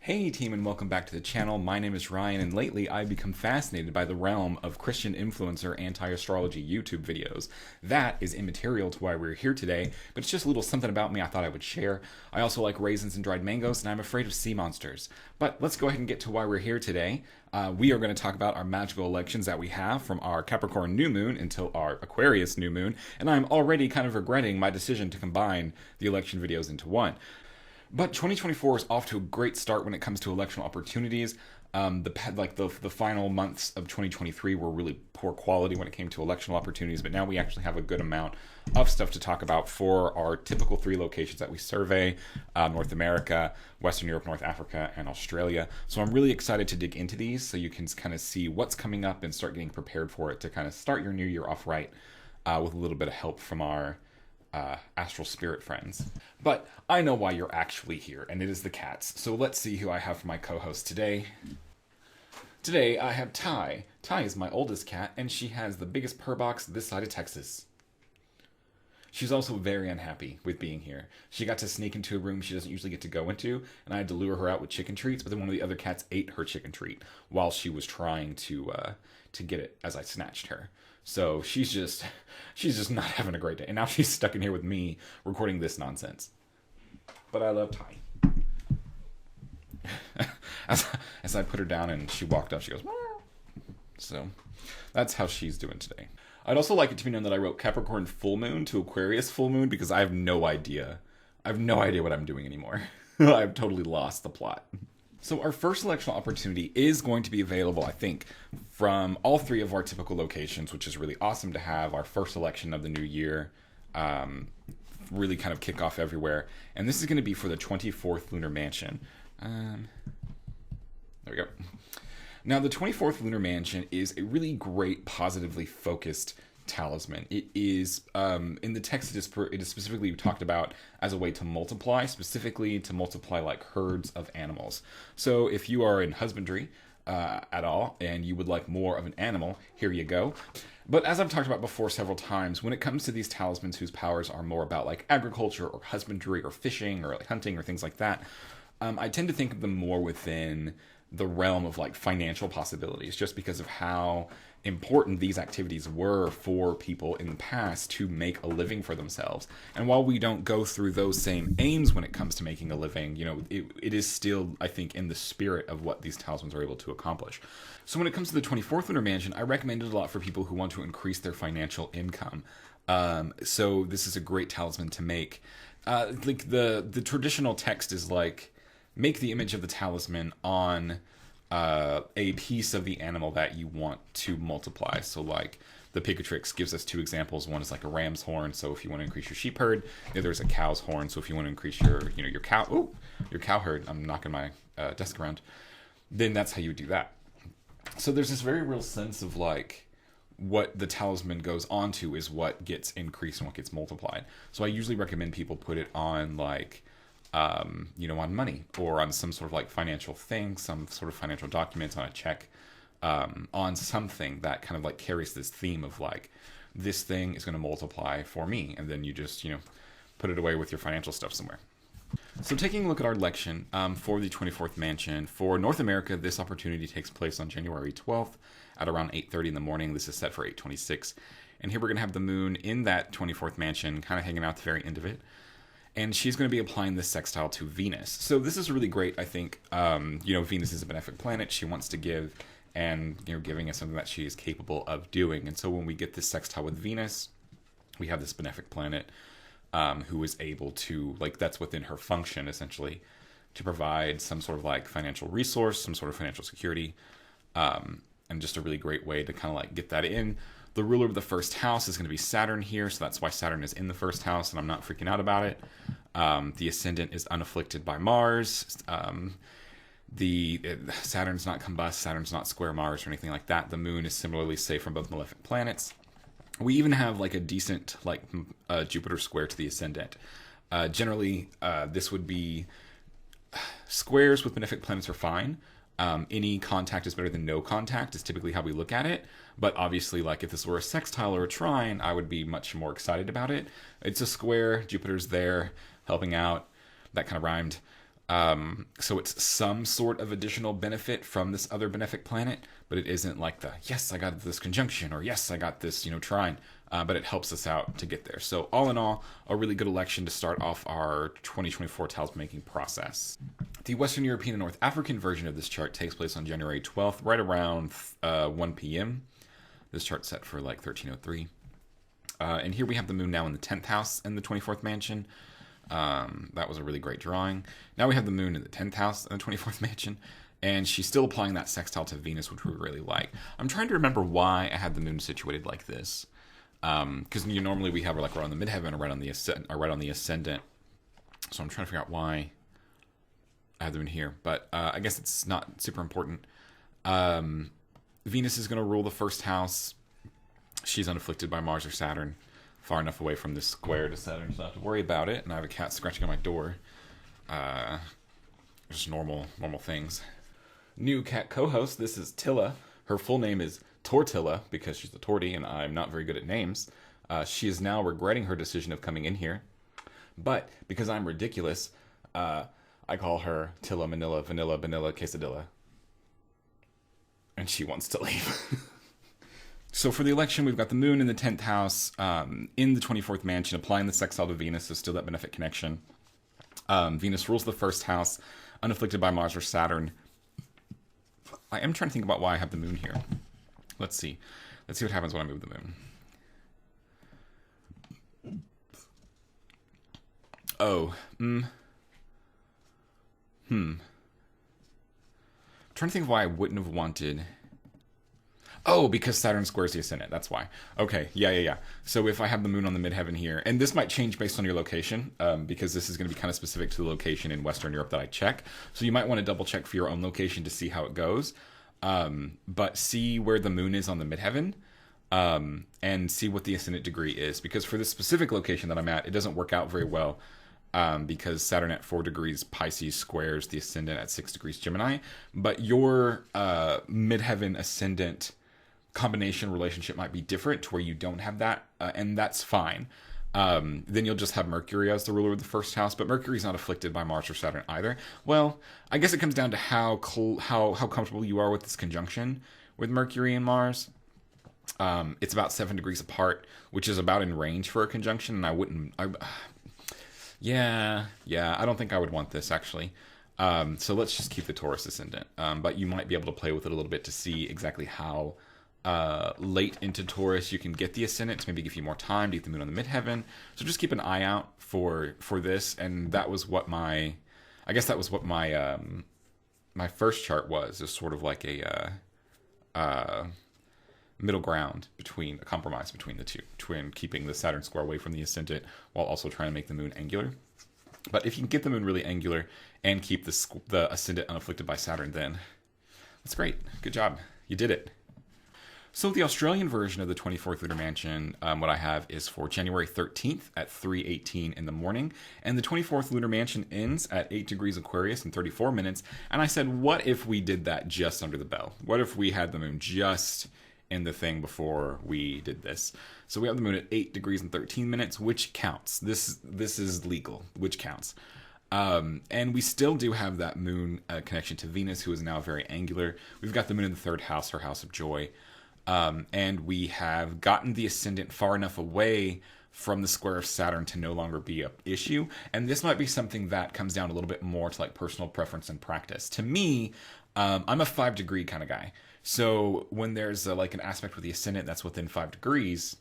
Hey team, and welcome back to the channel. My name is Ryan, and lately I've become fascinated by the realm of Christian influencer anti-astrology YouTube videos. That is immaterial to why we're here today, but it's just a little something about me I thought I would share. I also like raisins and dried mangoes, and I'm afraid of sea monsters. But let's go ahead and get to why we're here today. We are going to talk about our magical elections that we have from our Capricorn New Moon until our Aquarius New Moon, and I'm already kind of regretting my decision to combine the election videos into one. But 2024 is off to a great start when it comes to election opportunities. The final months of 2023 were really poor quality when it came to election opportunities, but now we actually have a good amount of stuff to talk about for our typical three locations that we survey: North America, Western Europe, North Africa, and Australia. So I'm really excited to dig into these so you can kind of see what's coming up and start getting prepared for it to kind of start your new year off right with a little bit of help from our astral spirit friends. But I know why you're actually here, and it is the cats. So let's see who I have for my co-host today. Today I have Ty. Ty is my oldest cat, and she has the biggest purr box this side of Texas. She's also very unhappy with being here. She got to sneak into a room she doesn't usually get to go into, and I had to lure her out with chicken treats, but then one of the other cats ate her chicken treat while she was trying to get it as I snatched her. So she's just not having a great day. And now she's stuck in here with me recording this nonsense. But I love Ty. As I put her down and she walked up, she goes, meow. So that's how she's doing today. I'd also like it to be known that I wrote Capricorn Full Moon to Aquarius Full Moon because I have no idea. I have no idea what I'm doing anymore. I've totally lost the plot. So our first election opportunity is going to be available, I think, from all three of our typical locations, which is really awesome to have our first election of the new year really kind of kick off everywhere. And this is going to be for the 24th Lunar Mansion. There we go. Now, the 24th Lunar Mansion is a really great, positively focused talisman. It is, in the text, it is specifically talked about as a way to multiply, specifically to multiply like herds of animals. So if you are in husbandry at all and you would like more of an animal, here you go. But as I've talked about before several times, when it comes to these talismans whose powers are more about like agriculture or husbandry or fishing or like hunting or things like that, I tend to think of them more within the realm of like financial possibilities, just because of how important these activities were for people in the past to make a living for themselves. And while we don't go through those same aims when it comes to making a living, you know, it is still, I think, in the spirit of what these talismans are able to accomplish. So when it comes to the 24th Lunar Mansion, I recommend it a lot for people who want to increase their financial income. So this is a great talisman to make. Like the traditional text is like, make the image of the talisman on a piece of the animal that you want to multiply. So like the Picatrix gives us two examples. One is like a ram's horn, so if you want to increase your sheep herd. The other is a cow's horn, so if you want to increase your cow herd. I'm knocking my desk around. Then that's how you would do that. So there's this very real sense of like what the talisman goes on to is what gets increased and what gets multiplied. So I usually recommend people put it on like on money or on some sort of like financial thing, some sort of financial documents, on a check, on something that kind of like carries this theme of like, this thing is going to multiply for me. And then you just, put it away with your financial stuff somewhere. So taking a look at our election for the 24th Mansion, for North America, this opportunity takes place on January 12th at around 8:30 in the morning. This is set for 8:26. And here we're going to have the moon in that 24th Mansion kind of hanging out at the very end of it. And she's going to be applying this sextile to Venus. So this is really great, I think. Venus is a benefic planet. She wants to give, and giving is something that she is capable of doing. And so when we get this sextile with Venus, we have this benefic planet who is able to, like, that's within her function, essentially, to provide some sort of, like, financial resource, some sort of financial security, and just a really great way to kind of, like, get that in. The ruler of the first house is going to be Saturn here, so that's why Saturn is in the first house, and I'm not freaking out about it. The ascendant is unafflicted by Mars. Saturn's not combust, Saturn's not square Mars or anything like that. The moon is similarly safe from both malefic planets. We even have like a decent Jupiter square to the ascendant. Generally, this would be squares with benefic planets are fine. Any contact is better than no contact is typically how we look at it. But obviously, like if this were a sextile or a trine, I would be much more excited about it. It's a square, Jupiter's there, helping out. That kind of rhymed. So it's some sort of additional benefit from this other benefic planet, but it isn't like the, yes, I got this conjunction, or yes, I got this, trine, but it helps us out to get there. So all in all, a really good election to start off our 2024 tiles making process. The Western European and North African version of this chart takes place on January 12th, right around 1 p.m. This chart's set for like 1303. And here we have the moon now in the 10th house in the 24th mansion. That was a really great drawing. Now we have the moon in the 10th house in the 24th mansion, and she's still applying that sextile to Venus, which we really like. I'm trying to remember why I had the moon situated like this. Because normally we have her like right on the midheaven or right on the ascendant. So I'm trying to figure out why I have the moon here. But I guess it's not super important. Venus is going to rule the first house. She's unafflicted by Mars or Saturn, far enough away from this square to Saturn so I don't have to worry about it. And I have a cat scratching on my door. Just normal things. New cat co-host, this is Tilla. Her full name is Tortilla, because she's a tortie and I'm not very good at names. She is now regretting her decision of coming in here. But because I'm ridiculous, I call her Tilla Manila Vanilla Vanilla Quesadilla. And she wants to leave. So for the election, we've got the moon in the 10th house, in the 24th mansion, applying the sextile to Venus, so still that benefic connection. Venus rules the first house, unafflicted by Mars or Saturn. I am trying to think about why I have the moon here. Let's see. Let's see what happens when I move the moon. Oh. I'm trying to think of why I wouldn't have wanted... Oh, because Saturn squares the ascendant. That's why. Okay, yeah. So if I have the moon on the midheaven here, and this might change based on your location, because this is going to be kind of specific to the location in Western Europe that I check. So you might want to double check for your own location to see how it goes. But see where the moon is on the midheaven, and see what the ascendant degree is. Because for this specific location that I'm at, it doesn't work out very well. Because Saturn at 4 degrees Pisces squares the ascendant at 6 degrees Gemini. But your midheaven ascendant combination relationship might be different to where you don't have that, and that's fine. Then you'll just have Mercury as the ruler of the first house, but Mercury's not afflicted by Mars or Saturn either. Well, I guess it comes down to how comfortable you are with this conjunction with Mercury and Mars. It's about 7 degrees apart, which is about in range for a conjunction, and I don't think I would want this, actually. So let's just keep the Taurus ascendant. But you might be able to play with it a little bit to see exactly how late into Taurus you can get the ascendant to maybe give you more time to get the moon on the midheaven. So just keep an eye out for this. And that was what my my first chart was. Is sort of like a middle ground between a compromise between the two, between keeping the Saturn square away from the ascendant while also trying to make the moon angular. But if you can get the moon really angular and keep the ascendant unafflicted by Saturn, then that's great. Good job. You did it. So the Australian version of the 24th Lunar Mansion, what I have is for January 13th at 3:18 in the morning. And the 24th Lunar Mansion ends at 8 degrees Aquarius in 34 minutes. And I said, what if we did that just under the bell? What if we had the moon just in the thing before we did this? So we have the moon at 8 degrees and 13 minutes, which counts. This is legal, which counts. And we still do have that moon connection to Venus, who is now very angular. We've got the moon in the third house, her house of joy. And we have gotten the ascendant far enough away from the square of Saturn to no longer be an issue. And this might be something that comes down a little bit more to like personal preference and practice. To me, I'm a 5 degree kind of guy. So when there's like an aspect with the ascendant that's within 5 degrees,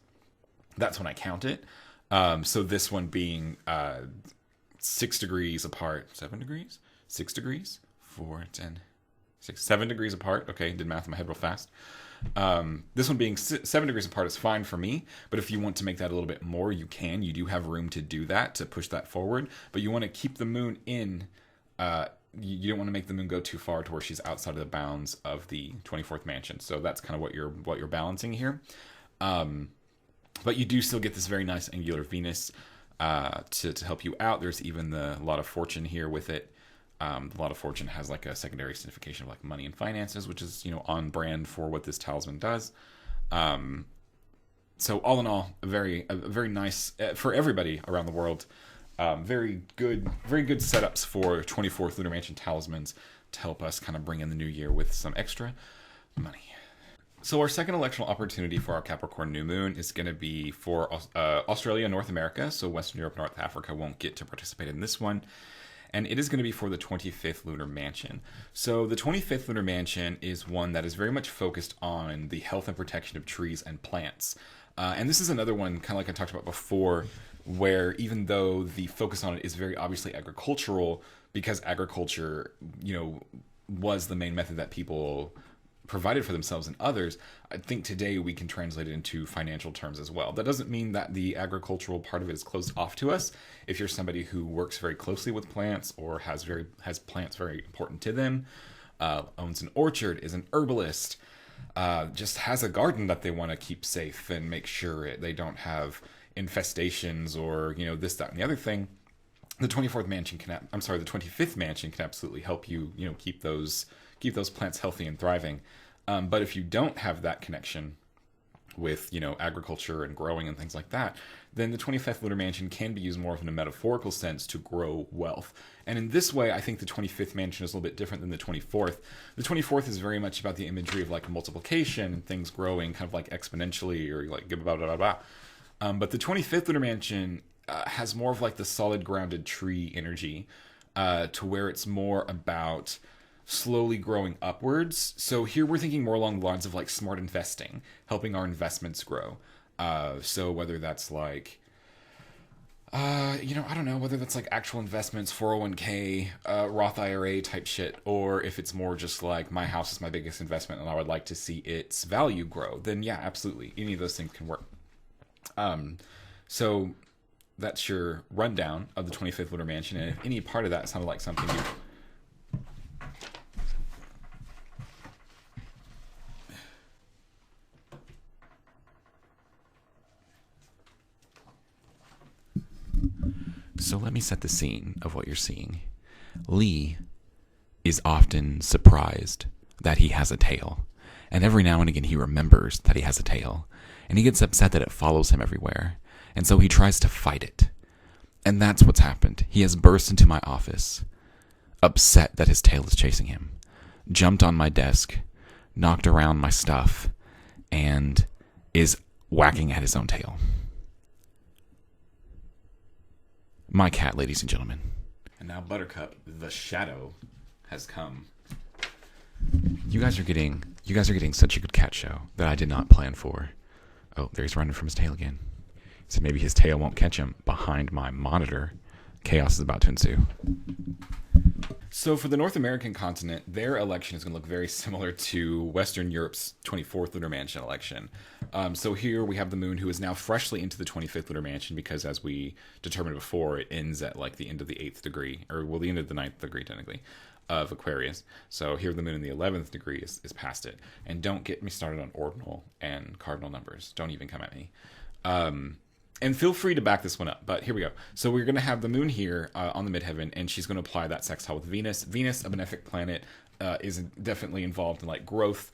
that's when I count it. So this one being 6 degrees apart, 7 degrees, 6 degrees, 4, 10, 6, 7 degrees apart. Okay, did math in my head real fast. This one being 7 degrees apart is fine for me, but if you want to make that a little bit more, you can. You do have room to do that, to push that forward, but you want to keep the moon in. You don't want to make the moon go too far to where she's outside of the bounds of the 24th mansion. So that's kind of what you're balancing here. But you do still get this very nice angular Venus to help you out. There's even the lot of fortune here with it. The lot of fortune has like a secondary signification of like money and finances, which is, on brand for what this talisman does. So all in all, a very nice for everybody around the world. Very good setups for 24th Lunar Mansion talismans to help us kind of bring in the new year with some extra money. So our second electional opportunity for our Capricorn New Moon is going to be for Australia, North America. So Western Europe, North Africa won't get to participate in this one. And it is going to be for the 25th Lunar Mansion. So the 25th Lunar Mansion is one that is very much focused on the health and protection of trees and plants. And this is another one, kind of like I talked about before, where even though the focus on it is very obviously agricultural, because agriculture, was the main method that people provided for themselves and others, I think today we can translate it into financial terms as well. That doesn't mean that the agricultural part of it is closed off to us. If you're somebody who works very closely with plants or has plants very important to them, owns an orchard, is an herbalist, just has a garden that they want to keep safe and make sure they don't have infestations or this, that, and the other thing, the 25th mansion can absolutely help you keep those plants healthy and thriving. But if you don't have that connection with agriculture and growing and things like that, then the 25th Lunar Mansion can be used more in a metaphorical sense to grow wealth. And in this way, I think the 25th mansion is a little bit different than the 24th. The 24th is very much about the imagery of like multiplication and things growing kind of like exponentially or like blah, blah, blah, blah. But the 25th Lunar Mansion has more of like the solid grounded tree energy, to where it's more about slowly growing upwards. So here we're thinking more along the lines of like smart investing, helping our investments grow. So whether that's like, I don't know, whether that's like actual investments, 401k, Roth IRA type shit, or if it's more just like my house is my biggest investment and I would like to see its value grow, then yeah, absolutely. Any of those things can work. So that's your rundown of the 25th Lunar Mansion. And if any part of that sounded like something you... So let me set the scene of what you're seeing. Lee is often surprised that he has a tail. And every now and again he remembers that he has a tail. And he gets upset that it follows him everywhere. And so he tries to fight it. And that's what's happened. He has burst into my office, upset that his tail is chasing him, jumped on my desk, knocked around my stuff, and is whacking at his own tail. My cat, ladies and gentlemen. And now Buttercup, the shadow, has come. You guys are getting such a good cat show that I did not plan for. Oh, there he's running from his tail again. So maybe his tail won't catch him behind my monitor. Chaos is about to ensue. So for the North American continent, their election is going to look very similar to Western Europe's 24th Lunar Mansion election. So here we have the moon, who is now freshly into the 25th Lunar Mansion, because as we determined before, it ends at like the end of the 8th degree, or well, the end of the 9th degree technically, of Aquarius. So here the moon in the 11th degree is past it. And don't get me started on ordinal and cardinal numbers. Don't even come at me. And feel free to back this one up, but here we go. So we're going to have the moon here on the midheaven, and she's going to apply that sextile with Venus. Venus, a benefic planet, is definitely involved in like growth.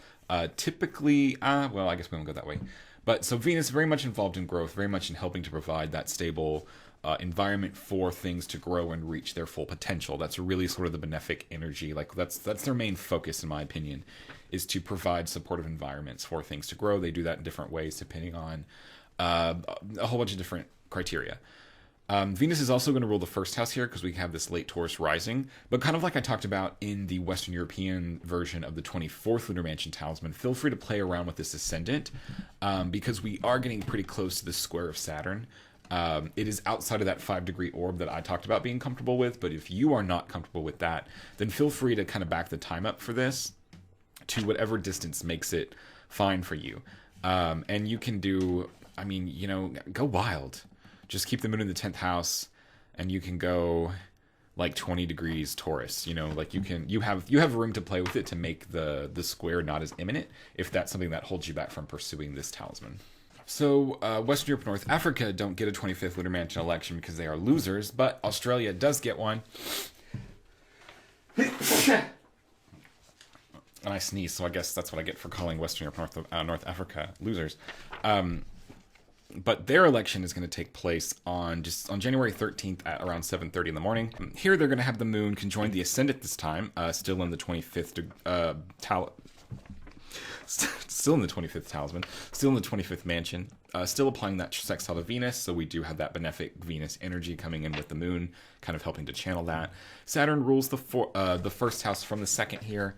Typically, well, I guess we won't go that way. But so Venus very much involved in growth, very much in helping to provide that stable environment for things to grow and reach their full potential. That's really sort of the benefic energy. Like that's their main focus, in my opinion, is to provide supportive environments for things to grow. They do that in different ways depending on a whole bunch of different criteria. Venus is also going to rule the first house here because we have this late Taurus rising. But kind of like I talked about in the Western European version of the 24th Lunar Mansion talisman, feel free to play around with this ascendant because we are getting pretty close to the square of Saturn. It is outside of that 5-degree orb that I talked about being comfortable with. But if you are not comfortable with that, then feel free to kind of back the time up for this to whatever distance makes it fine for you. And you can do... I mean, go wild. Just keep the moon in the 10th house, and you can go like 20 degrees Taurus. Like you have room to play with it to make the square not as imminent if that's something that holds you back from pursuing this talisman. So Western Europe, North Africa don't get a 25th Lunar Mansion election because they are losers, but Australia does get one. And I sneeze, so I guess that's what I get for calling Western Europe, North Africa losers. But their election is going to take place on January 13th at around 7:30 in the morning. Here they're going to have the moon conjoin the ascendant this time, still in the 25th still in the 25th talisman, still in the 25th mansion, still applying that sextile to Venus. So we do have that benefic Venus energy coming in with the moon, kind of helping to channel that. Saturn rules the first house from the second here.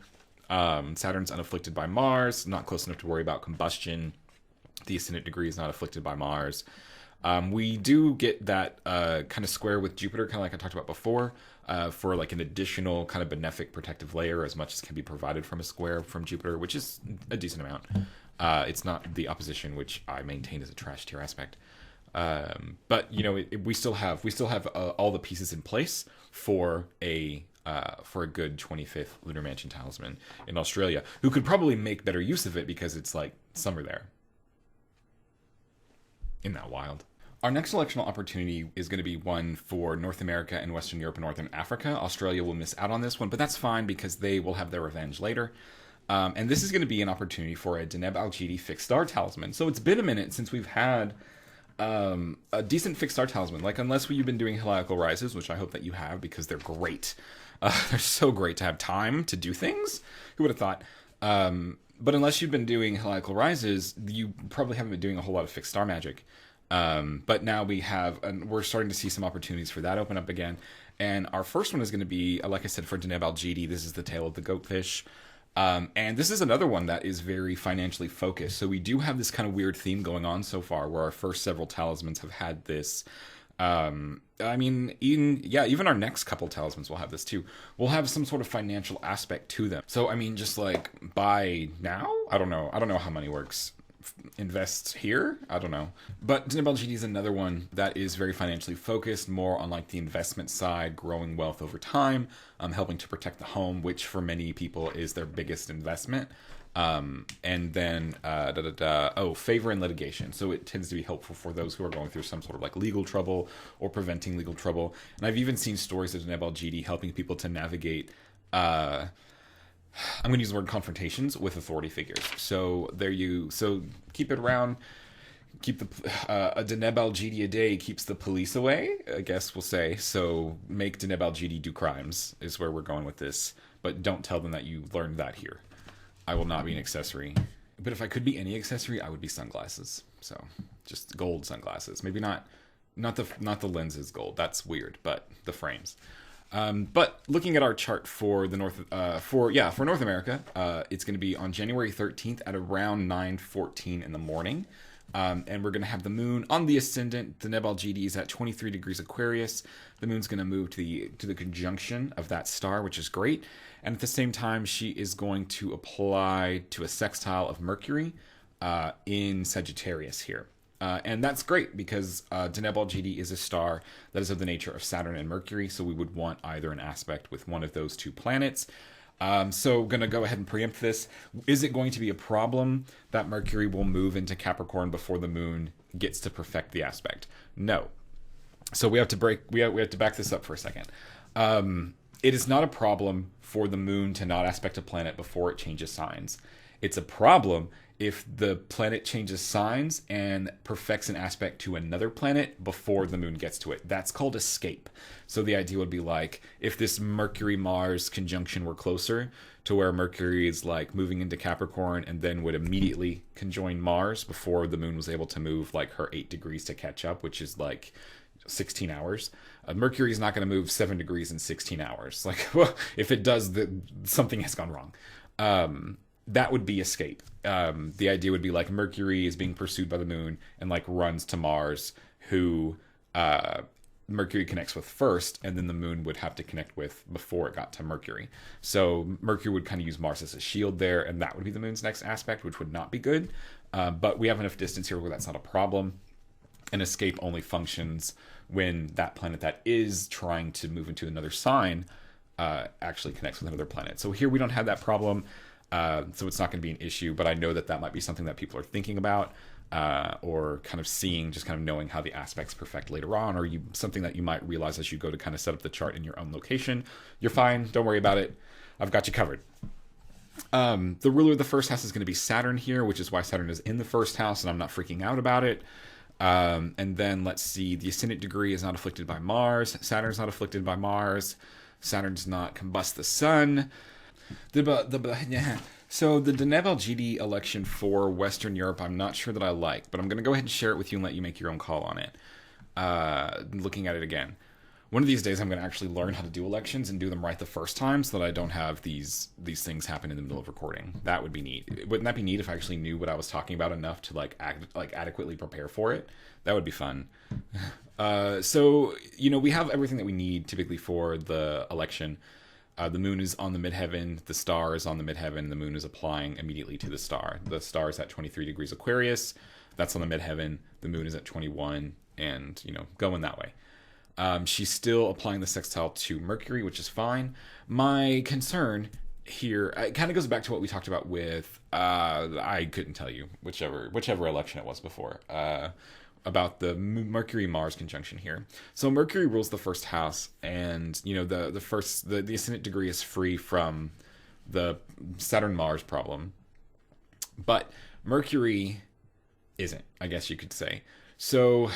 Saturn's unafflicted by Mars, not close enough to worry about combustion. The ascendant degree is not afflicted by Mars. We do get that kind of square with Jupiter, kind of like I talked about before, for like an additional kind of benefic protective layer, as much as can be provided from a square from Jupiter, which is a decent amount. It's not the opposition, which I maintain as a trash tier aspect. But you know, we still have all the pieces in place for a good 25th Lunar Mansion talisman in Australia, who could probably make better use of it because it's like summer there. Isn't that wild? Our next electional opportunity is going to be one for North America and Western Europe and Northern Africa. Australia will miss out on this one, but that's fine because they will have their revenge later. And this is going to be an opportunity for a Deneb Algedi fixed star talisman. So it's been a minute since we've had a decent fixed star talisman. Like, unless you've been doing heliacal rises, which I hope that you have because they're great. They're so great to have time to do things. Who would have thought? But unless you've been doing heliacal rises, you probably haven't been doing a whole lot of fixed star magic. But now we're starting to see some opportunities for that open up again. And our first one is going to be, like I said, for Deneb Algedi. This is the tail of the goatfish. And this is another one that is very financially focused. So we do have this kind of weird theme going on so far, where our first several talismans have had this. I mean, even our next couple talismans will have this too. We'll have some sort of financial aspect to them. So, I mean, just like buy now? I don't know how money works. Invest here? I don't know. But Deneb Algedi is another one that is very financially focused, more on like the investment side, growing wealth over time, helping to protect the home, which for many people is their biggest investment. And then favor and litigation. So it tends to be helpful for those who are going through some sort of like legal trouble or preventing legal trouble. And I've even seen stories of Deneb Algedi helping people to navigate I'm going to use the word confrontations with authority figures. So keep it around. Keep a Deneb Algedi a day keeps the police away, I guess we'll say. So make Deneb Algedi do crimes is where we're going with this. But don't tell them that you learned that here. I will not be an accessory. But if I could be any accessory, I would be sunglasses. So just gold sunglasses. Maybe not the lenses gold. That's weird, but the frames. But looking at our chart for the North America, it's going to be on January 13th at around 9:14 in the morning. And we're going to have the moon on the ascendant. The Deneb Algedi is at 23 degrees Aquarius. The moon's going to move to the conjunction of that star, which is great. And at the same time, she is going to apply to a sextile of Mercury in Sagittarius here. And that's great because Deneb Algedi is a star that is of the nature of Saturn and Mercury, so we would want either an aspect with one of those two planets. So going to go ahead and preempt this. Is it going to be a problem that Mercury will move into Capricorn before the moon gets to perfect the aspect? No. So we have to back this up for a second. It is not a problem for the moon to not aspect a planet before it changes signs. It's a problem if the planet changes signs and perfects an aspect to another planet before the moon gets to it. That's called escape. So the idea would be like if this Mercury-Mars conjunction were closer to where Mercury is like moving into Capricorn and then would immediately conjoin Mars before the moon was able to move like her 8 degrees to catch up, which is like 16 hours. Mercury is not going to move 7 degrees in 16 hours. Like, well, if it does, something has gone wrong. That would be escape. The idea would be like Mercury is being pursued by the moon and like runs to Mars, who Mercury connects with first, and then the moon would have to connect with before it got to Mercury. So Mercury would kind of use Mars as a shield there, and that would be the moon's next aspect, which would not be good. But we have enough distance here where that's not a problem. And escape only functions when that planet that is trying to move into another sign actually connects with another planet. So here we don't have that problem. So it's not going to be an issue, but I know that might be something that people are thinking about or kind of seeing, just kind of knowing how the aspects perfect later on, or something that you might realize as you go to kind of set up the chart in your own location. You're fine. Don't worry about it. I've got you covered. The ruler of the first house is going to be Saturn here, which is why Saturn is in the first house, and I'm not freaking out about it. And then let's see, the ascendant degree is not afflicted by Mars. Saturn's not afflicted by Mars. Saturn does not combust the sun. So the Deneb Algedi election for Western Europe, I'm not sure that I like, but I'm going to go ahead and share it with you and let you make your own call on it. Looking at it again. One of these days I'm going to actually learn how to do elections and do them right the first time so that I don't have these things happen in the middle of recording. That would be neat. Wouldn't that be neat if I actually knew what I was talking about enough to adequately prepare for it? That would be fun. So, we have everything that we need typically for the election. The moon is on the midheaven, the star is on the midheaven, the moon is applying immediately to the star. The star is at 23 degrees Aquarius, that's on the midheaven, the moon is at 21, and, going that way. She's still applying the sextile to Mercury, which is fine. My concern here, it kind of goes back to what we talked about with, I couldn't tell you, whichever election it was before, about the Mercury-Mars conjunction here. So Mercury rules the first house, and, the ascendant degree is free from the Saturn-Mars problem. But Mercury isn't, I guess you could say. So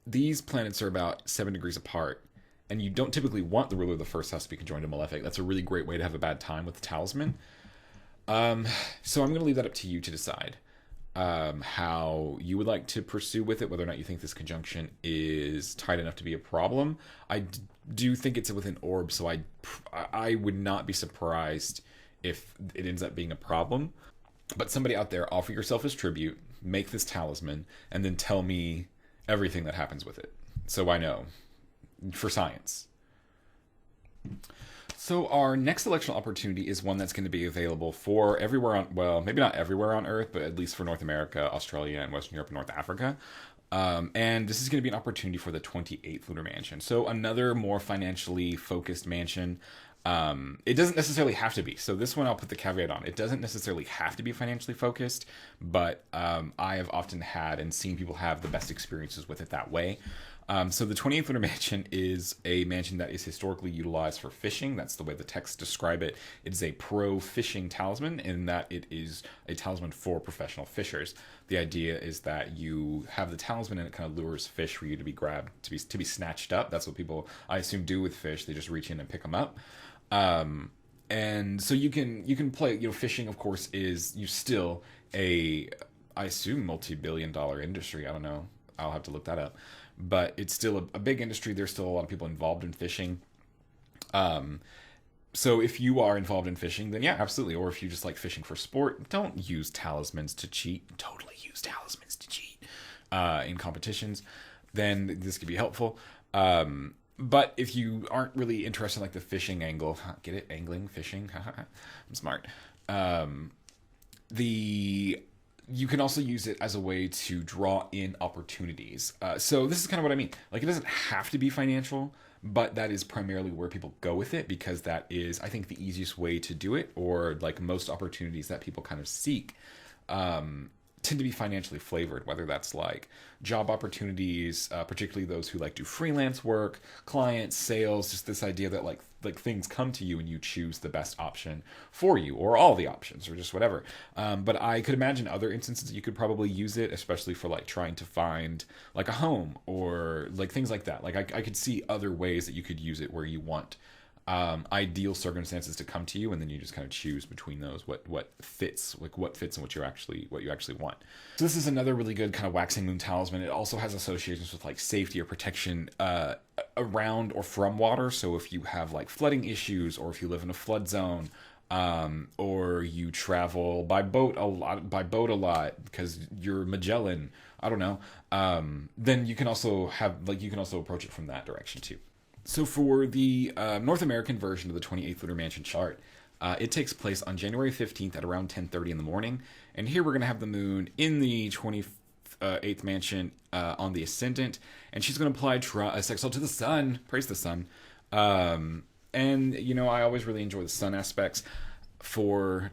these planets are about 7 degrees apart, and you don't typically want the ruler of the first house to be conjoined to Malefic. That's a really great way to have a bad time with the talisman. So I'm going to leave that up to you to decide how you would like to pursue with it, whether or not you think this conjunction is tight enough to be a problem. I do think it's with an orb, so I would not be surprised if it ends up being a problem. But somebody out there, offer yourself as tribute, make this talisman, and then tell me everything that happens with it, so I know, for science. So our next electional opportunity is one that's going to be available for everywhere on, well, maybe not everywhere on Earth, but at least for North America, Australia, and Western Europe and North Africa. And this is going to be an opportunity for the 28th Lunar Mansion. So another more financially focused mansion. It doesn't necessarily have to be. So this one I'll put the caveat on. It doesn't necessarily have to be financially focused, but I have often had and seen people have the best experiences with it that way. So the 28th Lunar Mansion is a mansion that is historically utilized for fishing. That's the way the texts describe it. It is a pro-fishing talisman in that it is a talisman for professional fishers. The idea is that you have the talisman and it kind of lures fish for you to be grabbed, to be snatched up. That's what people, I assume, do with fish. They just reach in and pick them up. And so you can play, fishing, of course, is still I assume, multi-billion-dollar industry. I don't know. I'll have to look that up. But it's still a big industry. There's still a lot of people involved in fishing. So if you are involved in fishing, then yeah, absolutely. Or if you just like fishing for sport, don't use talismans to cheat. Totally use talismans to cheat in competitions. Then this could be helpful. But if you aren't really interested in like the fishing angle, get it? Angling, fishing. I'm smart. You can also use it as a way to draw in opportunities. So this is kind of what I mean. Like, it doesn't have to be financial, but that is primarily where people go with it, because that is, I think, the easiest way to do it, or like most opportunities that people kind of seek tend to be financially flavored, whether that's like job opportunities, particularly those who like do freelance work, clients, sales, just this idea that like things come to you and you choose the best option for you, or all the options, or just whatever. But I could imagine other instances that you could probably use it, especially for like trying to find like a home or like things like that. Like I could see other ways that you could use it where you want ideal circumstances to come to you, and then you just kind of choose between those what fits, like what fits and what you actually want. So this is another really good kind of waxing moon talisman. It also has associations with like safety or protection around or from water. So if you have like flooding issues, or if you live in a flood zone, or you travel by boat a lot because you're Magellan, I don't know, then you can also approach it from that direction too. So for the North American version of the 28th Lunar Mansion chart, it takes place on January 15th at around 10:30 in the morning. And here we're going to have the moon in the 28th mansion on the ascendant. And she's going to apply a sextile to the sun. Praise the sun. And, I always really enjoy the sun aspects for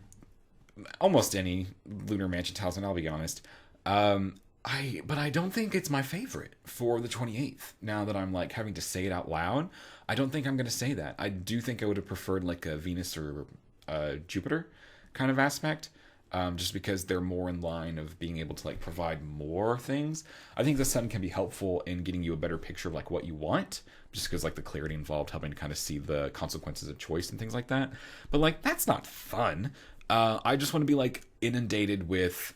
almost any Lunar Mansion talisman, I'll be honest. But I don't think it's my favorite for the 28th. Now that I'm like having to say it out loud, I don't think I'm going to say that. I do think I would have preferred like a Venus or Jupiter kind of aspect. just because they're more in line of being able to like provide more things. I think the sun can be helpful in getting you a better picture of like what you want, just because like the clarity involved helping to kind of see the consequences of choice and things like that. But like that's not fun. I just want to be like inundated with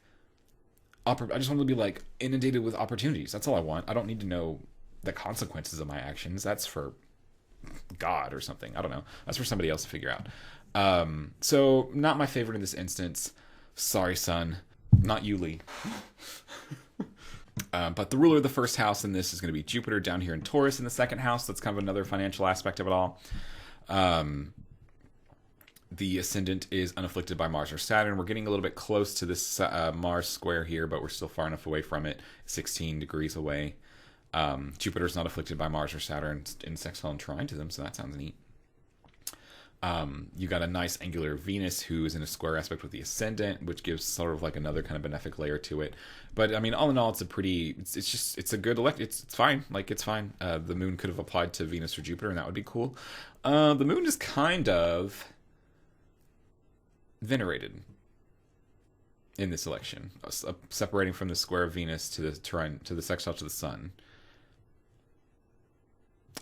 opportunities. That's all I want. I don't need to know the consequences of my actions. That's for God or something. I don't know. That's for somebody else to figure out. So not my favorite in this instance. Sorry, son. Not you, Lee. But the ruler of the first house in this is going to be Jupiter down here in Taurus in the second house. That's kind of another financial aspect of it all. The ascendant is unafflicted by Mars or Saturn. We're getting a little bit close to this Mars square here, but we're still far enough away from it, 16 degrees away. Jupiter's not afflicted by Mars or Saturn in sextile and trine to them, so that sounds neat. You got a nice angular Venus who is in a square aspect with the ascendant, which gives sort of like another kind of benefic layer to it. But I mean, all in all, it's a good it's fine. Like it's fine. The moon could have applied to Venus or Jupiter, and that would be cool. The moon is kind of venerated in this election, separating from the square of Venus to the trine, to the sextile to the sun.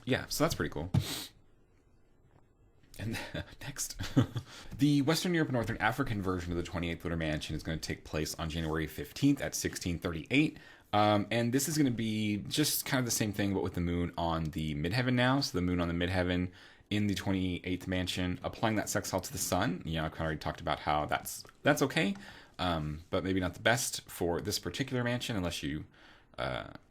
Yeah, so that's pretty cool. And next, the Western Europe and Northern African version of the 28th Lunar Mansion is going to take place on January 15th at 1638. And this is going to be just kind of the same thing, but with the moon on the midheaven now. So the moon on the midheaven in the 28th mansion, applying that sextile to the sun. You know, I've kind of already talked about how that's okay, but maybe not the best for this particular mansion unless you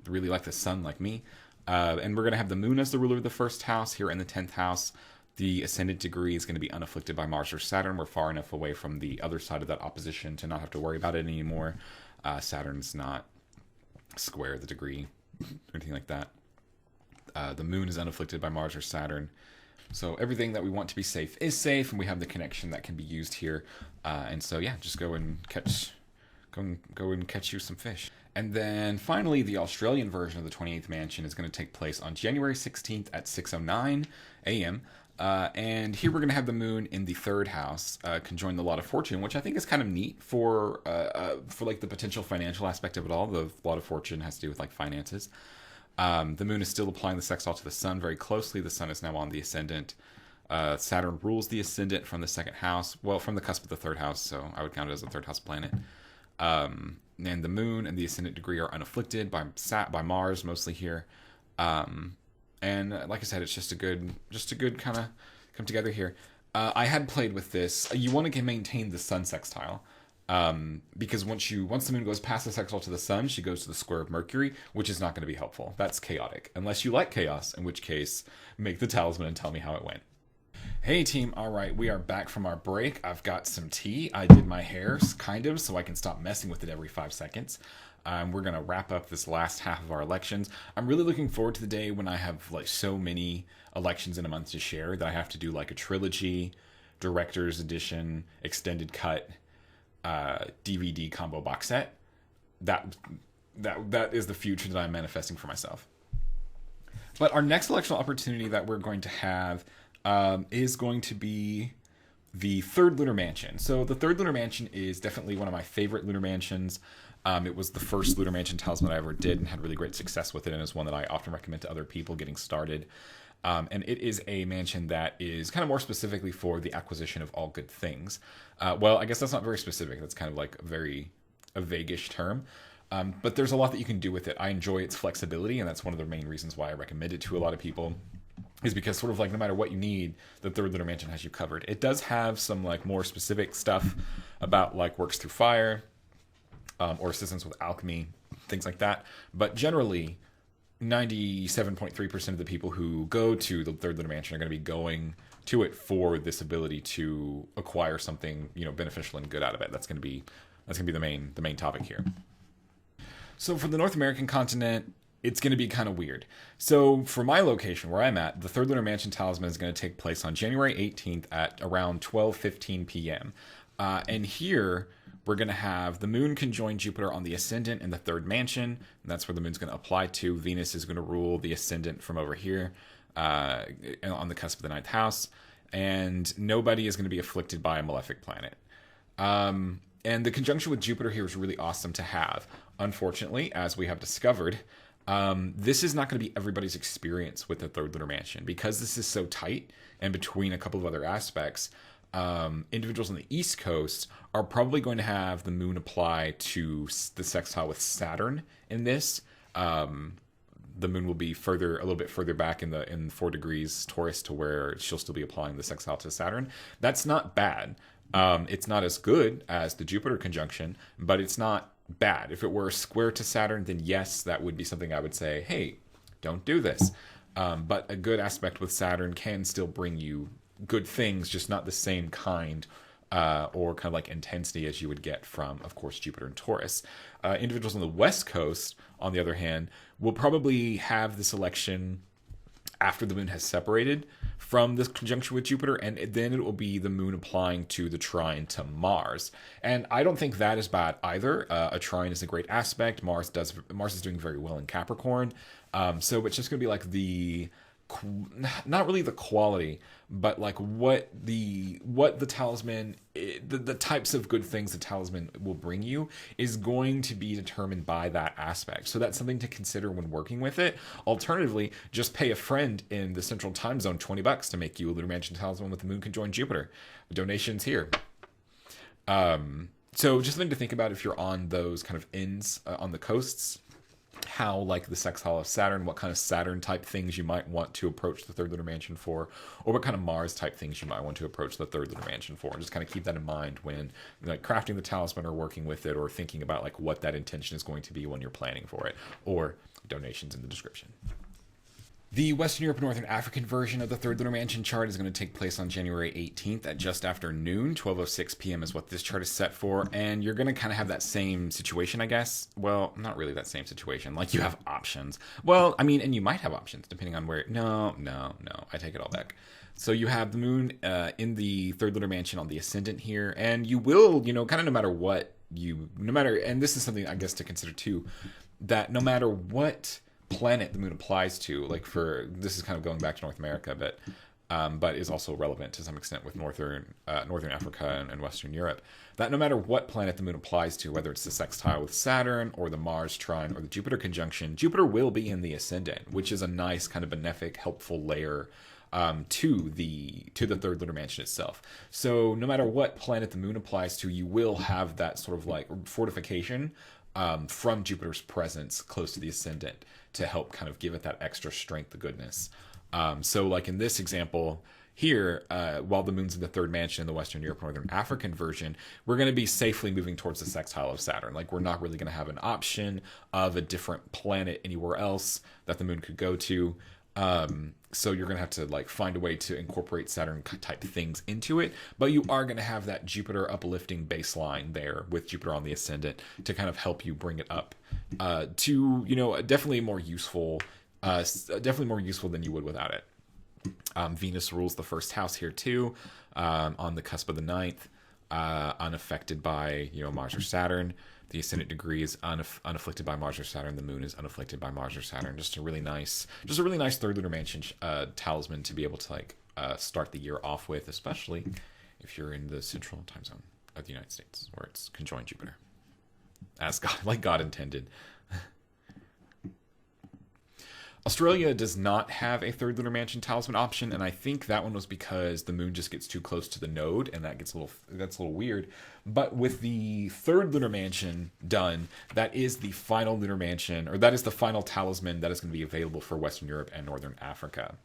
really like the sun like me. And we're going to have the moon as the ruler of the first house here in the 10th house. The ascendant degree is going to be unafflicted by Mars or Saturn. We're far enough away from the other side of that opposition to not have to worry about it anymore. Saturn's not square the degree or anything like that. The moon is unafflicted by Mars or Saturn. So everything that we want to be safe is safe, and we have the connection that can be used here. And so yeah, just go and catch you some fish. And then finally, the Australian version of the 28th mansion is going to take place on January 16th at 6:09 a.m. And here we're going to have the moon in the third house, conjoin the lot of fortune, which I think is kind of neat for like the potential financial aspect of it all. The lot of fortune has to do with like finances. The moon is still applying the sextile to the sun very closely. The sun is now on the ascendant. Saturn rules the ascendant from the second house, well, from the cusp of the third house, so I would count it as a third house planet. And the moon and the ascendant degree are unafflicted by Mars mostly here. And like I said, it's just a good kind of come together here. I had played with this. You want to maintain the sun sextile, because once the moon goes past the sextile to the sun, she goes to the square of Mercury, which is not going to be helpful. That's chaotic, unless you like chaos, in which case, make the talisman and tell me how it went. Hey team, all right, we are back from our break. I've got some tea. I did my hair, kind of, so I can stop messing with it every 5 seconds. We're going to wrap up this last half of our elections. I'm really looking forward to the day when I have like so many elections in a month to share that I have to do like a trilogy, director's edition, extended cut, DVD combo box set. That is the future that I'm manifesting for myself. But our next electoral opportunity that we're going to have is going to be the third Lunar Mansion. So the third Lunar Mansion is definitely one of my favorite Lunar Mansions. It was the first Lunar Mansion talisman I ever did and had really great success with it, and is one that I often recommend to other people getting started. And it is a mansion that is kind of more specifically for the acquisition of all good things. Well, I guess that's not very specific. That's kind of like a vaguish term. But there's a lot that you can do with it. I enjoy its flexibility, and that's one of the main reasons why I recommend it to a lot of people, is because sort of like no matter what you need, the third Lunar Mansion has you covered. It does have some like more specific stuff about like works through fire, or assistance with alchemy, things like that. But generally, 97.3% of the people who go to the third Lunar Mansion are going to be going to it for this ability to acquire something, beneficial and good out of it. That's going to be the main topic here. So for the North American continent, it's going to be kind of weird. So for my location where I'm at, the third Lunar Mansion talisman is going to take place on January 18th at around 12:15 p.m. And here we're going to have the moon conjoin Jupiter on the ascendant in the third mansion. And that's where the moon's going to apply to. Venus is going to rule the ascendant from over here on the cusp of the ninth house. And nobody is going to be afflicted by a malefic planet. And the conjunction with Jupiter here is really awesome to have. Unfortunately, as we have discovered, this is not going to be everybody's experience with the third lunar mansion because this is so tight and between a couple of other aspects. Individuals on the East Coast are probably going to have the moon apply to the sextile with Saturn in this. The moon will be a little bit further back in 4 degrees Taurus to where she'll still be applying the sextile to Saturn. That's not bad. It's not as good as the Jupiter conjunction, but it's not bad. If it were square to Saturn, then yes, that would be something I would say, hey, don't do this. But a good aspect with Saturn can still bring you good things, just not the same kind or kind of like intensity as you would get from, of course, Jupiter and Taurus. Individuals on the West Coast, on the other hand, will probably have this election after the moon has separated from this conjunction with Jupiter, and then it will be the moon applying to the trine to Mars. And I don't think that is bad either. A trine is a great aspect. Mars is doing very well in Capricorn. So it's just going to be like not really the quality, but like what the talisman, the types of good things the talisman will bring you is going to be determined by that aspect. So that's something to consider when working with it. Alternatively, just pay a friend in the central time zone $20 to make you a Lunar Mansion talisman with the moon conjoined Jupiter. Donations here. So just something to think about if you're on those kind of ends on the coasts. How, like the sextile of Saturn, what kind of Saturn type things you might want to approach the third lunar mansion for, or what kind of Mars type things you might want to approach the third lunar mansion for. And just kind of keep that in mind when like crafting the talisman or working with it or thinking about like what that intention is going to be when you're planning for it, or donations in the description. The Western Europe and Northern African version of the third lunar mansion chart is going to take place on January 18th at just after noon. 12:06 p.m. is what this chart is set for, and you're going to kind of have that same situation, I guess. Well, not really that same situation. Like, you have options. Well, I mean, and you might have options depending on where... No, I take it all back. So you have the moon in the third lunar mansion on the ascendant here, and you will, kind of no matter, and this is something I guess to consider too, that no matter what planet the moon applies to, like this is kind of going back to North America, but is also relevant to some extent with northern Africa and Western Europe, that no matter what planet the moon applies to, whether it's the sextile with Saturn or the Mars trine or the Jupiter conjunction, Jupiter will be in the ascendant, which is a nice kind of benefic, helpful layer to the third lunar mansion itself. So no matter what planet the moon applies to, you will have that sort of like fortification from Jupiter's presence close to the ascendant to help kind of give it that extra strength, the goodness. So like in this example here, while the moon's in the third mansion in the Western Europe Northern African version, we're going to be safely moving towards the sextile of Saturn. Like, we're not really going to have an option of a different planet anywhere else that the moon could go to. So you're going to have to like find a way to incorporate Saturn type things into it, but you are going to have that Jupiter uplifting baseline there with Jupiter on the ascendant to kind of help you bring it up to, definitely more useful than you would without it. Venus rules the first house here too, on the cusp of the ninth, unaffected by, Mars or Saturn. The ascendant degree is unafflicted by Mars or Saturn. The moon is unafflicted by Mars or Saturn. Just a really nice third lunar mansion talisman to be able to start the year off with, especially if you're in the central time zone of the United States, where it's conjoined Jupiter, as God intended. Australia does not have a third lunar mansion talisman option, and I think that one was because the moon just gets too close to the node, and that's a little weird. But with the third lunar mansion done, that is the final lunar mansion, or that is the final talisman that is going to be available for Western Europe and Northern Africa.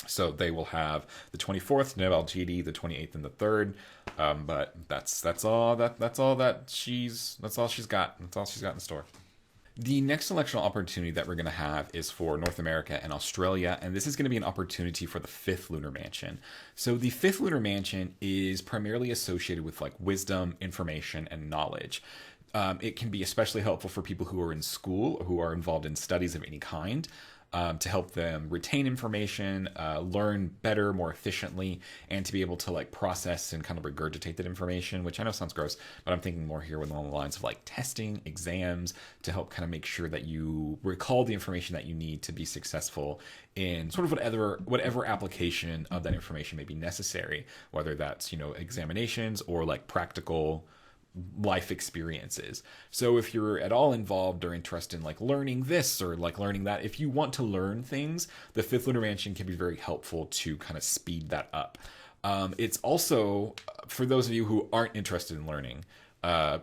So they will have the 24th, Deneb Algedi, the 28th, and the 3rd. But that's all she's got. That's all she's got in store. The next electional opportunity that we're going to have is for North America and Australia, and this is going to be an opportunity for the 5th lunar mansion. So the 5th lunar mansion is primarily associated with like wisdom, information, and knowledge. It can be especially helpful for people who are in school or who are involved in studies of any kind. to help them retain information, learn better, more efficiently, and to be able to like process and kind of regurgitate that information, which I know sounds gross, but I'm thinking more here along the lines of like testing, exams, to help kind of make sure that you recall the information that you need to be successful in sort of whatever application of that information may be necessary, whether that's, you know, examinations or like practical life experiences. So if you're at all involved or interested in like learning this or like learning that, if you want to learn things, the fifth lunar mansion can be very helpful to kind of speed that up. It's also, for those of you who aren't interested in learning, for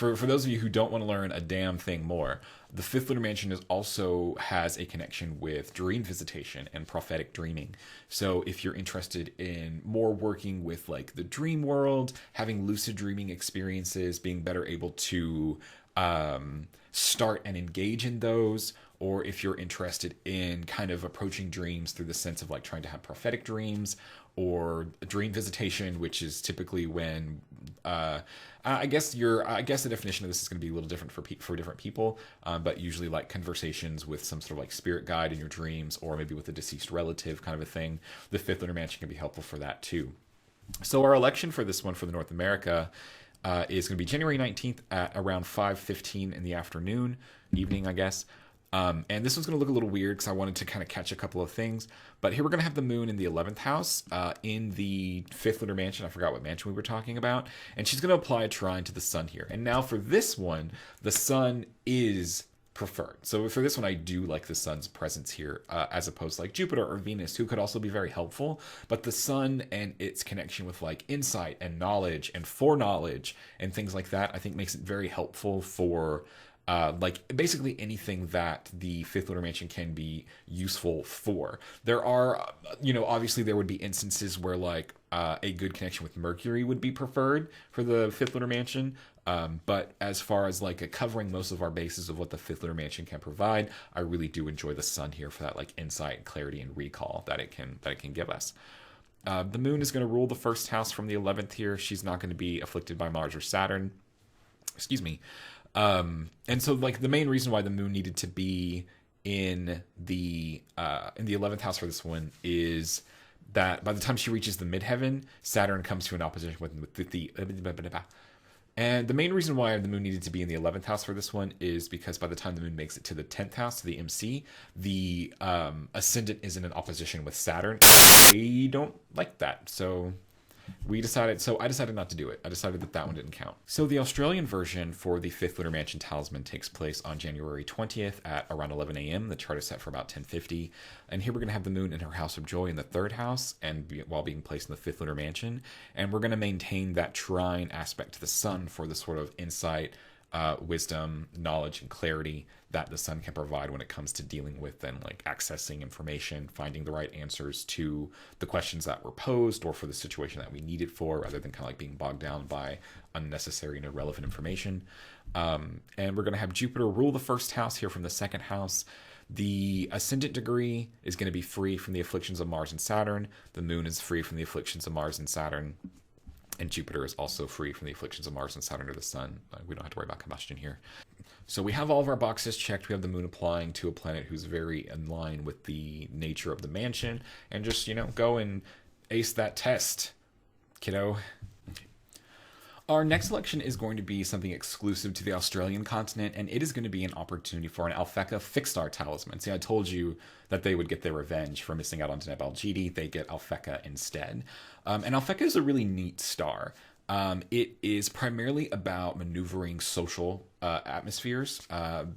those of you who don't want to learn a damn thing more, the fifth lunar mansion also has a connection with dream visitation and prophetic dreaming. So if you're interested in more working with like the dream world, having lucid dreaming experiences, being better able to start and engage in those, or if you're interested in kind of approaching dreams through the sense of like trying to have prophetic dreams or dream visitation, which is typically when I guess the definition of this is going to be a little different for different people, but usually like conversations with some sort of like spirit guide in your dreams, or maybe with a deceased relative kind of a thing. The fifth lunar mansion can be helpful for that too. So our election for this one for the North America is going to be January 19th at around 5:15 in the evening, I guess. And this one's going to look a little weird because I wanted to kind of catch a couple of things. But here we're going to have the moon in the 11th house in the fifth lunar mansion. I forgot what mansion we were talking about. And she's going to apply a trine to the sun here. And now for this one, the sun is preferred. So for this one, I do like the sun's presence here as opposed to like Jupiter or Venus, who could also be very helpful. But the sun and its connection with like insight and knowledge and foreknowledge and things like that, I think makes it very helpful for like basically anything that the fifth lunar mansion can be useful for. There are, obviously there would be instances where like a good connection with Mercury would be preferred for the fifth lunar mansion. But as far as like covering most of our bases of what the fifth lunar mansion can provide, I really do enjoy the sun here for that like insight, clarity, and recall that it can give us. The moon is going to rule the first house from the 11th here. She's not going to be afflicted by Mars or Saturn. Excuse me. And so like the main reason why the moon needed to be in the 11th house for this one is that by the time she reaches the midheaven, Saturn comes to an opposition with the and the main reason why the moon needed to be in the 11th house for this one is because by the time the moon makes it to the 10th house, to the MC, the ascendant is in an opposition with Saturn. They don't like that, so I decided not to do it. I decided that one didn't count. So the Australian version for the fifth lunar mansion talisman takes place on January 20th at around 11 a.m. The chart is set for about 10:50. And here we're going to have the moon in her house of joy in the third house while being placed in the fifth lunar mansion. And we're going to maintain that trine aspect to the sun for the sort of insight, wisdom, knowledge, and clarity that the sun can provide when it comes to dealing with and like accessing information, finding the right answers to the questions that were posed or for the situation that we need it for, rather than kind of like being bogged down by unnecessary and irrelevant information. And we're going to have Jupiter rule the first house here from the second house. The ascendant degree is going to be free from the afflictions of Mars and Saturn. The moon is free from the afflictions of Mars and Saturn. And Jupiter is also free from the afflictions of Mars and Saturn or the sun. We don't have to worry about combustion here. So we have all of our boxes checked. We have the moon applying to a planet who's very in line with the nature of the mansion. And just, go and ace that test, kiddo. Our next election is going to be something exclusive to the Australian continent, and it is going to be an opportunity for an Alphecca fixed star talisman. See, I told you that they would get their revenge for missing out on Deneb Algedi. They get Alphecca instead. And Alphecca is a really neat star. It is primarily about maneuvering social atmospheres.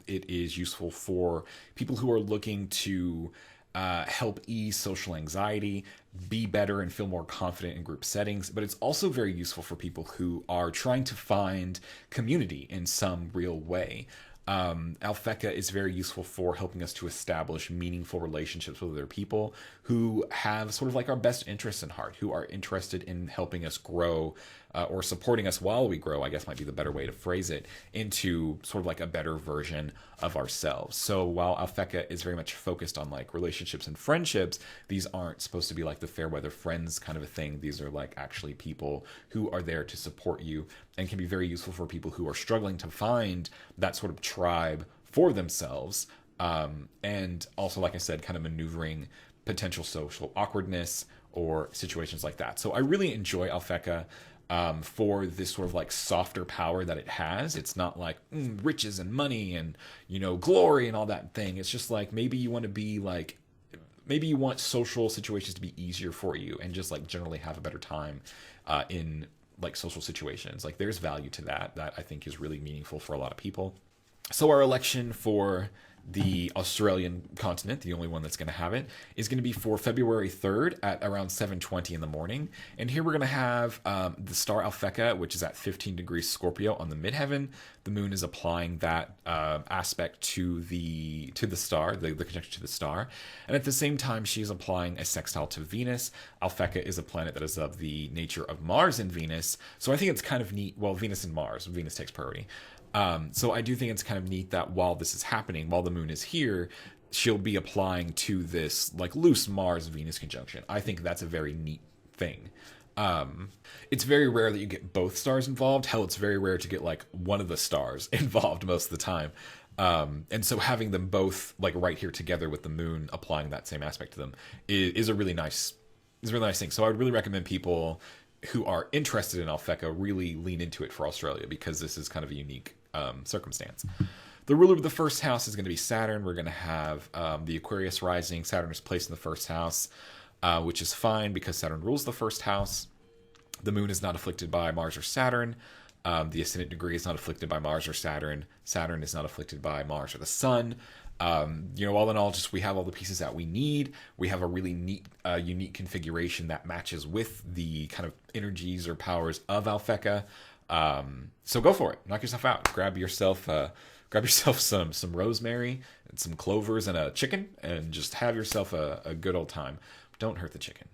It is useful for people who are looking to help ease social anxiety, be better and feel more confident in group settings, but it's also very useful for people who are trying to find community in some real way. Alphecca is very useful for helping us to establish meaningful relationships with other people who have sort of like our best interests in heart, who are interested in helping us grow or supporting us while we grow, I guess might be the better way to phrase it, into sort of like a better version of ourselves. So while Alphecca is very much focused on like relationships and friendships, these aren't supposed to be like the fair weather friends kind of a thing. These are like actually people who are there to support you and can be very useful for people who are struggling to find that sort of tribe for themselves. And also, like I said, kind of maneuvering potential social awkwardness or situations like that. So I really enjoy Alphecca for this sort of like softer power that it has. It's not like riches and money and, you know, glory and all that thing. It's just like maybe you want to be like, maybe you want social situations to be easier for you and just like generally have a better time in like social situations. Like there's value to that I think is really meaningful for a lot of people. So our election for the Australian continent, the only one that's going to have it, is going to be for February 3rd at around 7:20 in the morning. And here we're going to have the star Alphecca, which is at 15 degrees Scorpio on the midheaven. The moon is applying that aspect to the star, the conjunction to the star. And at the same time, she's applying a sextile to Venus. Alphecca is a planet that is of the nature of Mars and Venus. So I think it's kind of neat. Well, Venus and Mars. Venus takes priority. So I do think it's kind of neat that while this is happening, while the moon is here, she'll be applying to this like loose Mars-Venus conjunction. I think that's a very neat thing. It's very rare that you get both stars involved. Hell, it's very rare to get like one of the stars involved most of the time. And so having them both like right here together with the moon applying that same aspect to them is a really nice thing. So I would really recommend people who are interested in Alphecca really lean into it for Australia because this is kind of a unique circumstance. The ruler of the first house is going to be Saturn. We're going to have the Aquarius rising. Saturn is placed in the first house, which is fine because Saturn rules the first house. The moon is not afflicted by Mars or Saturn. The ascendant degree is not afflicted by Mars or Saturn. Saturn is not afflicted by Mars or the Sun. All in all, just we have all the pieces that we need. We have a really neat, unique configuration that matches with the kind of energies or powers of Alphecca. So go for it. Knock yourself out. Grab yourself some rosemary and some clovers and a chicken, and just have yourself a good old time. Don't hurt the chicken.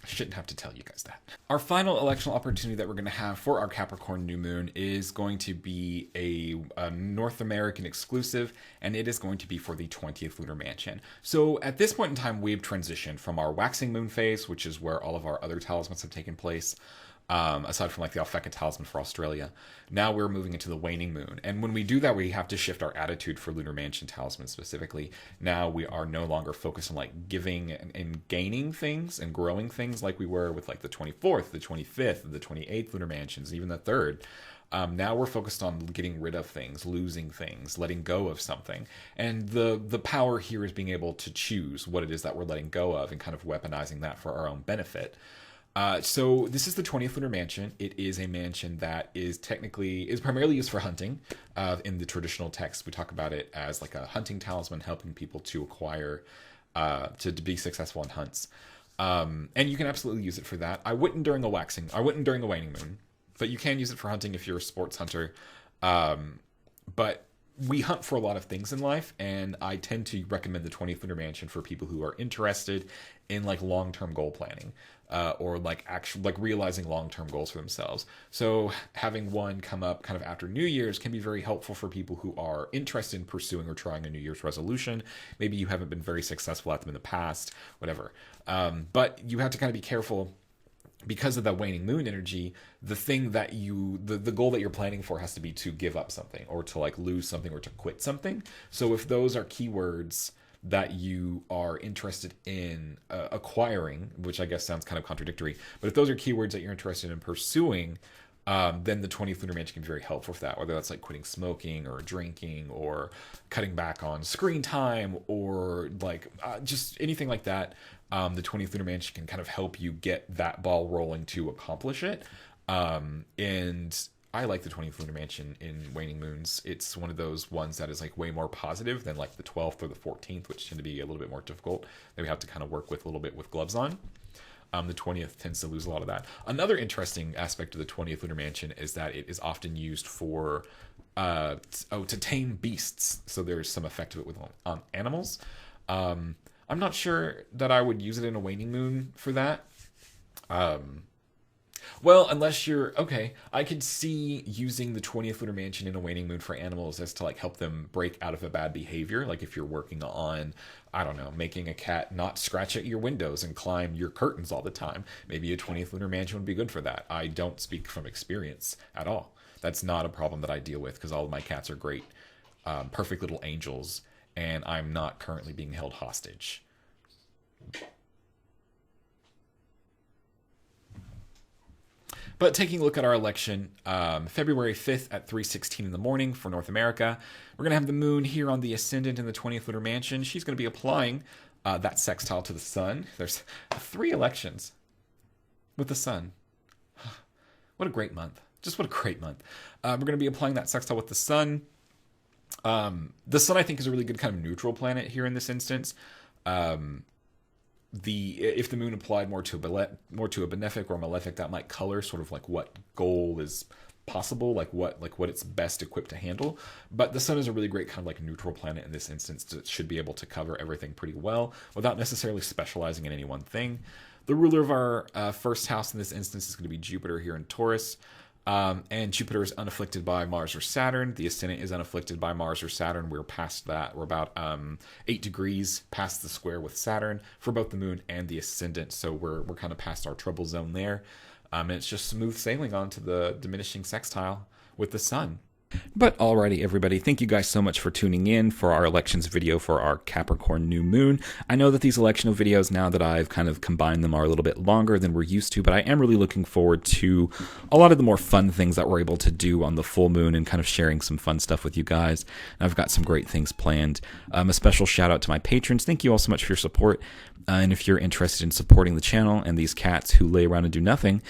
I shouldn't have to tell you guys that. Our final electional opportunity that we're going to have for our Capricorn New Moon is going to be a North American exclusive, and it is going to be for the 20th Lunar Mansion. So at this point in time, we've transitioned from our waxing moon phase, which is where all of our other talismans have taken place, aside from like the Alphecca talisman for Australia. Now we're moving into the waning moon. And when we do that, we have to shift our attitude for Lunar Mansion talisman specifically. Now we are no longer focused on like giving and gaining things and growing things like we were with like the 24th, the 25th, the 28th Lunar Mansions, even the 3rd. Now we're focused on getting rid of things, losing things, letting go of something. And the power here is being able to choose what it is that we're letting go of and kind of weaponizing that for our own benefit. So this is the 20th Lunar Mansion. It is a mansion that is primarily used for hunting. In the traditional text, we talk about it as like a hunting talisman, helping people to acquire, to be successful in hunts. And you can absolutely use it for that. I wouldn't during a waning moon, but you can use it for hunting if you're a sports hunter. But we hunt for a lot of things in life, and I tend to recommend the 20th Lunar Mansion for people who are interested in like long-term goal planning, or like actually like realizing long-term goals for themselves. So having one come up kind of after New Year's can be very helpful for people who are interested in pursuing or trying a New Year's resolution. Maybe you haven't been very successful at them in the past, whatever. But you have to kind of be careful. Because of the waning moon energy, the thing that the goal that you're planning for has to be to give up something or to like lose something or to quit something. So if those are keywords that you are interested in acquiring, which I guess sounds kind of contradictory, but if those are keywords that you're interested in pursuing, then the 20th Lunar Mansion can be very helpful for that, whether that's like quitting smoking or drinking or cutting back on screen time or like just anything like that. The 20th Lunar Mansion can kind of help you get that ball rolling to accomplish it. And I like the 20th Lunar Mansion in waning moons. It's one of those ones that is like way more positive than like the 12th or the 14th, which tend to be a little bit more difficult, that we have to kind of work with a little bit with gloves on. The 20th tends to lose a lot of that. Another interesting aspect of the 20th Lunar Mansion is that it is often used for to tame beasts. So there's some effect of it with on animals. I'm not sure that I would use it in a waning moon for that. Well, unless you're okay, I could see using the 20th Lunar Mansion in a waning moon for animals as to like help them break out of a bad behavior. Like if you're working on, I don't know, making a cat not scratch at your windows and climb your curtains all the time. Maybe a 20th Lunar Mansion would be good for that. I don't speak from experience at all. That's not a problem that I deal with because all of my cats are great, perfect little angels. and I'm not currently being held hostage. But taking a look at our election, February 5th at 3:16 in the morning for North America, we're going to have the moon here on the ascendant in the 20th Lunar Mansion. She's going to be applying that sextile to the sun. There's 3 elections with the sun. What a great month. Just what a great month. We're going to be applying that sextile with the sun. The sun, I think, is a really good kind of neutral planet here in this instance. If the moon applied more to a benefic or malefic, that might color sort of like what goal is possible, like what it's best equipped to handle. But the sun is a really great kind of like neutral planet in this instance. It should be able to cover everything pretty well without necessarily specializing in any one thing. The ruler of our first house in this instance is going to be Jupiter here in Taurus. And Jupiter is unafflicted by Mars or Saturn. The ascendant is unafflicted by Mars or Saturn. We're past that. We're about 8 degrees past the square with Saturn for both the moon and the ascendant. So we're kind of past our trouble zone there. And it's just smooth sailing on to the diminishing sextile with the sun. But alrighty, everybody, thank you guys so much for tuning in for our elections video for our Capricorn New Moon. I know that these electional videos, now that I've kind of combined them, are a little bit longer than we're used to, but I am really looking forward to a lot of the more fun things that we're able to do on the full moon and kind of sharing some fun stuff with you guys. And I've got some great things planned. A special shout out to my patrons. Thank you all so much for your support. And if you're interested in supporting the channel and these cats who lay around and do nothing,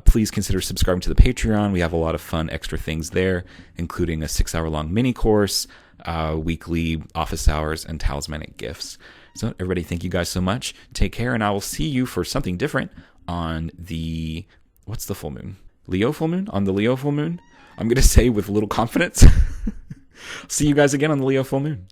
please consider subscribing to the Patreon. We have a lot of fun extra things there, including a 6-hour-long mini course, weekly office hours, and talismanic gifts. So everybody, thank you guys so much. Take care, and I will see you for something different on the... What's the full moon? Leo full moon? On the Leo full moon? I'm going to say with a little confidence. See you guys again on the Leo full moon.